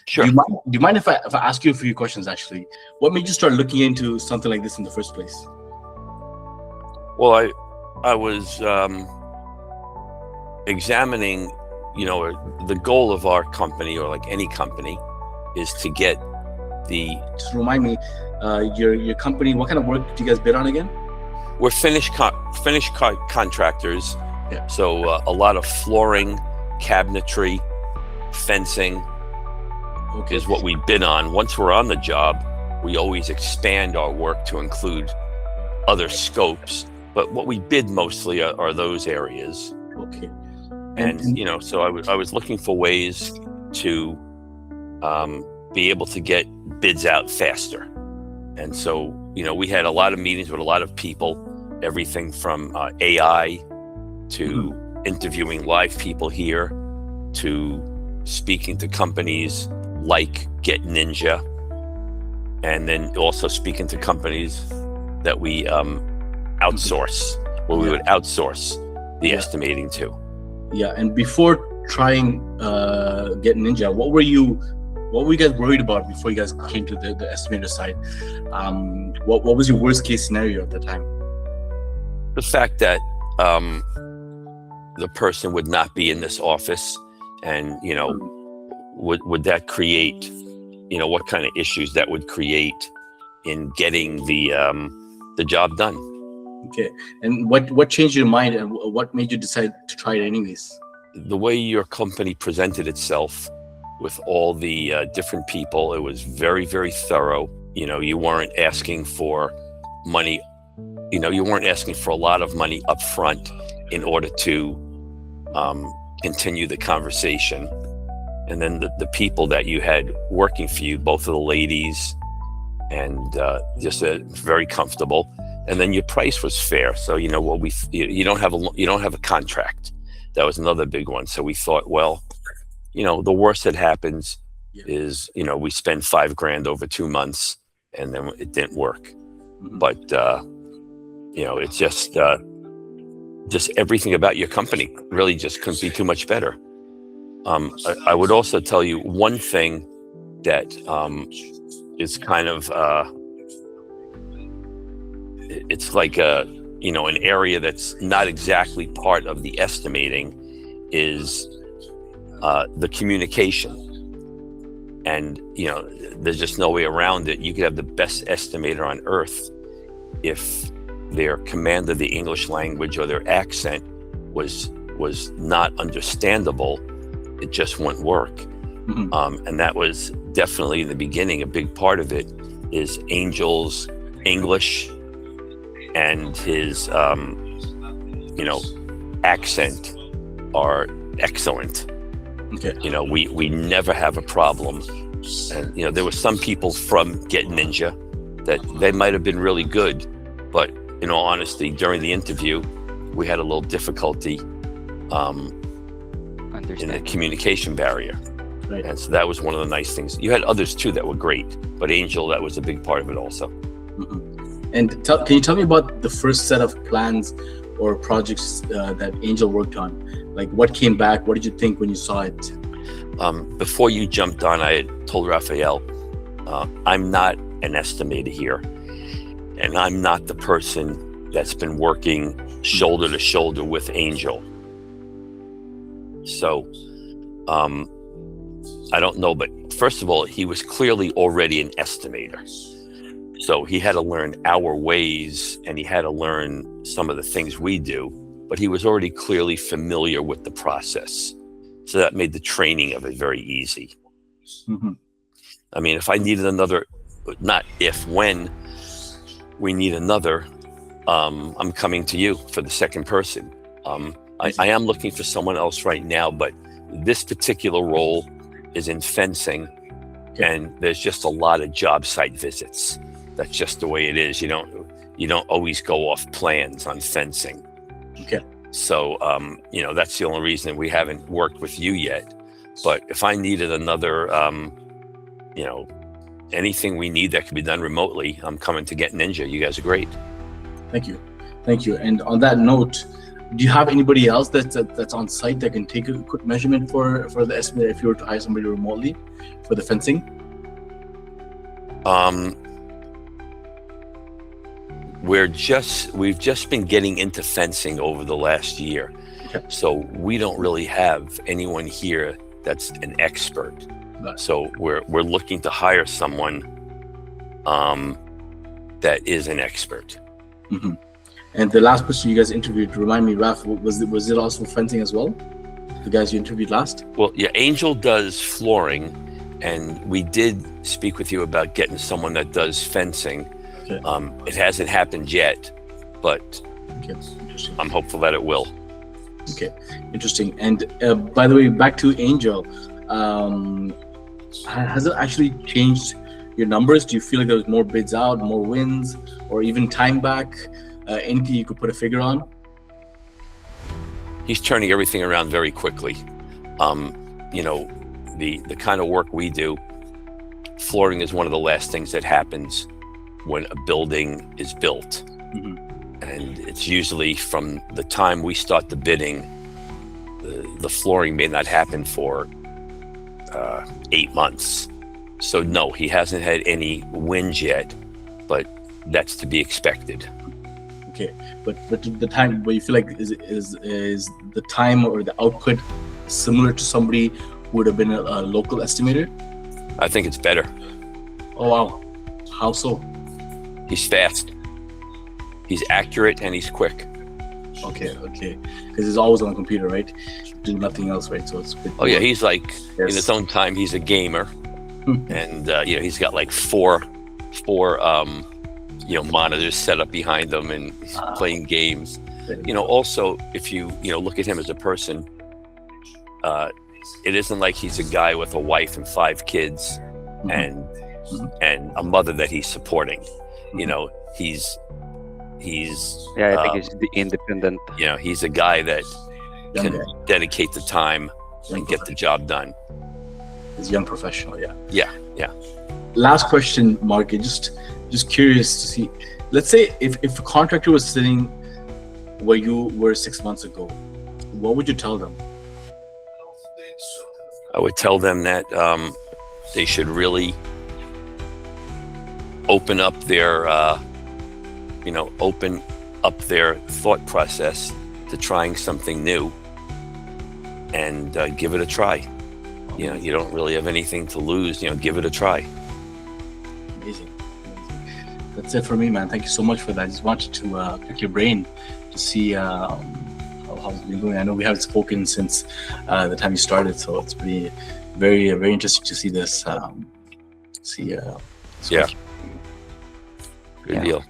Sure. Do you mind if I ask you a few questions? Actually, what made you start looking into something like this in the first place? Well, I was examining, the goal of our company, or like any company, is to get the. Just remind me, your company. What kind of work do you guys bid on again? We're finished contractors. Yeah. So a lot of flooring, cabinetry, fencing is what we bid on. Once we're on the job, we always expand our work to include other scopes. But what we bid mostly are those areas. Okay. And so I was looking for ways to be able to get bids out faster. And so, we had a lot of meetings with a lot of people, everything from AI to interviewing live people here, to speaking to companies like Get Ninja, and then also speaking to companies that we outsource, where we would outsource the estimating to. Yeah, and before trying Get Ninja, what were you guys worried about before you guys came to the estimator side? What was your worst case scenario at the time? The fact that the person would not be in this office, and would that create, what kind of issues that would create in getting the job done. Okay, and what changed your mind, and what made you decide to try it anyways? The way your company presented itself with all the different people, it was very, very thorough. You weren't asking for money. You weren't asking for a lot of money up front in order to continue the conversation. And then the people that you had working for you, both of the ladies, and just very comfortable. And then your price was fair. So you don't have a contract. That was another big one. So we thought, well, the worst that happens is we spend $5,000 over 2 months, and then it didn't work. But it's just everything about your company really just couldn't be too much better. I would also tell you one thing that is kind of it's like an area that's not exactly part of the estimating, is the communication. And there's just no way around it. You could have the best estimator on earth, if their command of the English language or their accent was not understandable, it just won't work. And that was definitely in the beginning. A big part of it is Angel's English and his accent are excellent. Okay. We never have a problem. And there were some people from Get Ninja that they might have been really good, but in all honesty, during the interview, we had a little difficulty in the communication barrier. Right. And so that was one of the nice things. You had others too that were great, but Angel, that was a big part of it also. And can you tell me about the first set of plans or projects that Angel worked on? Like, what came back? What did you think when you saw it? Before you jumped on, I had told Raphael, I'm not an estimator here, and I'm not the person that's been working shoulder to shoulder with Angel. So I don't know, but first of all, he was clearly already an estimator. So he had to learn our ways, and he had to learn some of the things we do, but he was already clearly familiar with the process. So that made the training of it very easy. I mean, if I needed another, when we need another, I'm coming to you for the second person. I am looking for someone else right now, but this particular role is in fencing, and there's just a lot of job site visits. That's just the way it is. You don't always go off plans on fencing. Okay. So, that's the only reason we haven't worked with you yet. But if I needed another, anything we need that can be done remotely, I'm coming to Get Ninja. You guys are great. Thank you. And on that note, Do you have anybody else that's on site that can take a quick measurement for the estimator if you were to hire somebody remotely for the fencing? We've just been getting into fencing over the last year. Okay. So we don't really have anyone here that's an expert. Right. So we're looking to hire someone that is an expert. Mm-hmm. And the last person you guys interviewed, remind me, Raf, was it also fencing as well? The guys you interviewed last? Well, yeah, Angel does flooring, and we did speak with you about getting someone that does fencing. Okay. It hasn't happened yet, but Okay, interesting. I'm hopeful that it will. Okay, interesting. And by the way, back to Angel, has it actually changed your numbers? Do you feel like there was more bids out, more wins, or even time back? Anything you could put a figure on? He's turning everything around very quickly. You know, the kind of work we do, flooring is one of the last things that happens when a building is built. Mm-hmm. And it's usually from the time we start the bidding, the flooring may not happen for 8 months. So no, he hasn't had any wins yet, but that's to be expected. Okay, but the time, but you feel like is the time or the output similar to somebody who would have been a local estimator? I think it's better. Oh wow, how so? He's fast, he's accurate, and he's quick. Okay, because he's always on the computer, right? Doing nothing else, right? So it's good. Oh yeah, he's like, Yes. in his own time, he's a gamer. And you know, he's got like four monitors set up behind him, and he's playing games. You know, also, if you look at him as a person, it isn't like he's a guy with a wife and 5 kids and a mother that he's supporting. You know, he's Yeah, I think he's the independent. you know, he's a guy that Young can guy. dedicate the time and get the job done. He's a young professional, yeah. Yeah. Last question, Mark. Just curious to see. Let's say if a contractor was sitting where you were 6 months ago, what would you tell them? I would tell them that they should really open up their thought process to trying something new and give it a try. You know, you don't really have anything to lose. You know, give it a try. Amazing. That's it for me, man. Thank you so much for that. I just wanted to pick your brain to see how it's been going. I know we haven't spoken since the time you started, so it's pretty very very interesting to see this. Yeah. Good deal.